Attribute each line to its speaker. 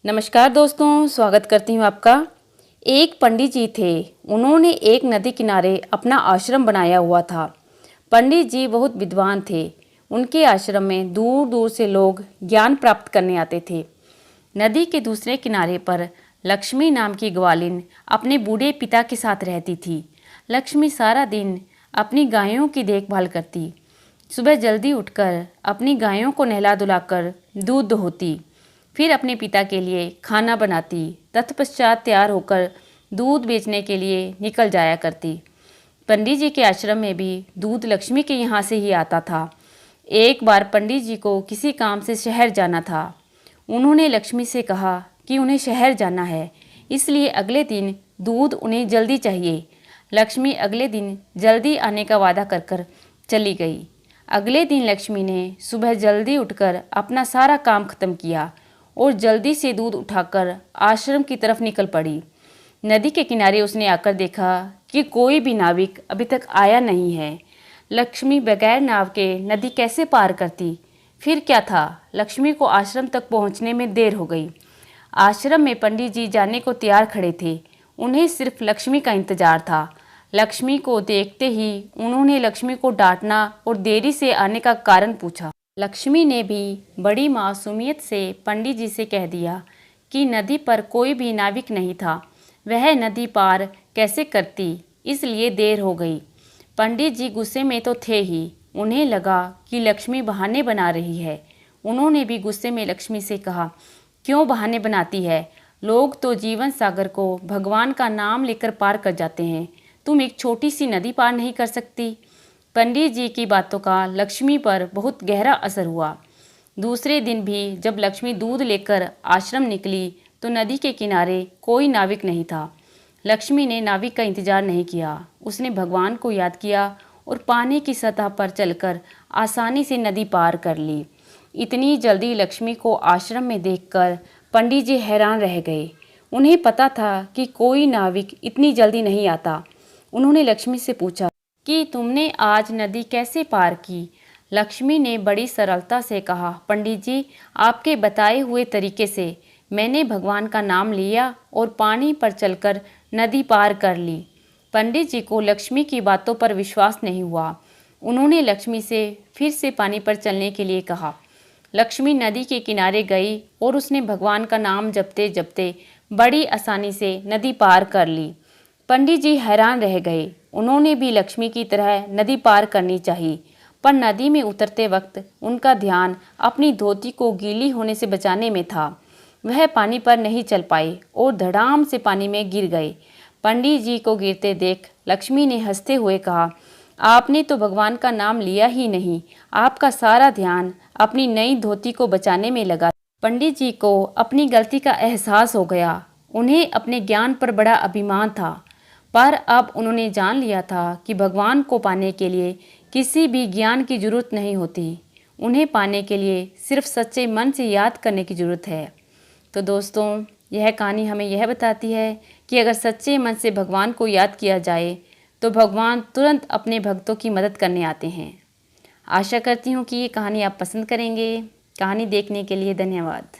Speaker 1: नमस्कार दोस्तों, स्वागत करती हूँ आपका। एक पंडित जी थे। उन्होंने एक नदी किनारे अपना आश्रम बनाया हुआ था। पंडित जी बहुत विद्वान थे। उनके आश्रम में दूर दूर से लोग ज्ञान प्राप्त करने आते थे। नदी के दूसरे किनारे पर लक्ष्मी नाम की ग्वालिन अपने बूढ़े पिता के साथ रहती थी। लक्ष्मी सारा दिन अपनी गायों की देखभाल करती। सुबह जल्दी उठकर अपनी गायों को नहला धुलाकर दूध दोहती, फिर अपने पिता के लिए खाना बनाती। तत्पश्चात तैयार होकर दूध बेचने के लिए निकल जाया करती। पंडित जी के आश्रम में भी दूध लक्ष्मी के यहाँ से ही आता था। एक बार पंडित जी को किसी काम से शहर जाना था। उन्होंने लक्ष्मी से कहा कि उन्हें शहर जाना है, इसलिए अगले दिन दूध उन्हें जल्दी चाहिए। लक्ष्मी अगले दिन जल्दी आने का वादा कर चली गई। अगले दिन लक्ष्मी ने सुबह जल्दी उठकर अपना सारा काम खत्म किया और जल्दी से दूध उठाकर आश्रम की तरफ निकल पड़ी। नदी के किनारे उसने आकर देखा कि कोई भी नाविक अभी तक आया नहीं है। लक्ष्मी बगैर नाव के नदी कैसे पार करती? फिर क्या था, लक्ष्मी को आश्रम तक पहुंचने में देर हो गई। आश्रम में पंडित जी जाने को तैयार खड़े थे। उन्हें सिर्फ लक्ष्मी का इंतजार था। लक्ष्मी को देखते ही उन्होंने लक्ष्मी को डांटना और देरी से आने का कारण पूछा। लक्ष्मी ने भी बड़ी मासूमियत से पंडित जी से कह दिया कि नदी पर कोई भी नाविक नहीं था, वह नदी पार कैसे करती, इसलिए देर हो गई। पंडित जी गुस्से में तो थे ही। उन्हें लगा कि लक्ष्मी बहाने बना रही है। उन्होंने भी गुस्से में लक्ष्मी से कहा, क्यों बहाने बनाती है? लोग तो जीवन सागर को भगवान का नाम लेकर पार कर जाते हैं, तुम एक छोटी सी नदी पार नहीं कर सकती? पंडित जी की बातों का लक्ष्मी पर बहुत गहरा असर हुआ। दूसरे दिन भी जब लक्ष्मी दूध लेकर आश्रम निकली तो नदी के किनारे कोई नाविक नहीं था। लक्ष्मी ने नाविक का इंतजार नहीं किया। उसने भगवान को याद किया और पानी की सतह पर चलकर आसानी से नदी पार कर ली। इतनी जल्दी लक्ष्मी को आश्रम में देखकर पंडित जी हैरान रह गए। उन्हें पता था कि कोई नाविक इतनी जल्दी नहीं आता। उन्होंने लक्ष्मी से पूछा कि तुमने आज नदी कैसे पार की? लक्ष्मी ने बड़ी सरलता से कहा, पंडित जी, आपके बताए हुए तरीके से मैंने भगवान का नाम लिया और पानी पर चलकर नदी पार कर ली। पंडित जी को लक्ष्मी की बातों पर विश्वास नहीं हुआ। उन्होंने लक्ष्मी से फिर से पानी पर चलने के लिए कहा। लक्ष्मी नदी के किनारे गई और उसने भगवान का नाम जपते जपते बड़ी आसानी से नदी पार कर ली। पंडित जी हैरान रह गए। उन्होंने भी लक्ष्मी की तरह नदी पार करनी चाहिए, पर नदी में उतरते वक्त उनका ध्यान अपनी धोती को गीली होने से बचाने में था। वह पानी पर नहीं चल पाए और धड़ाम से पानी में गिर गए। पंडित जी को गिरते देख लक्ष्मी ने हंसते हुए कहा, आपने तो भगवान का नाम लिया ही नहीं, आपका सारा ध्यान अपनी नई धोती को बचाने में लगा। पंडित जी को अपनी गलती का एहसास हो गया। उन्हें अपने ज्ञान पर बड़ा अभिमान था, पर अब उन्होंने जान लिया था कि भगवान को पाने के लिए किसी भी ज्ञान की जरूरत नहीं होती। उन्हें पाने के लिए सिर्फ सच्चे मन से याद करने की ज़रूरत है। तो दोस्तों, यह कहानी हमें यह बताती है कि अगर सच्चे मन से भगवान को याद किया जाए तो भगवान तुरंत अपने भक्तों की मदद करने आते हैं। आशा करती हूँ कि ये कहानी आप पसंद करेंगे। कहानी देखने के लिए धन्यवाद।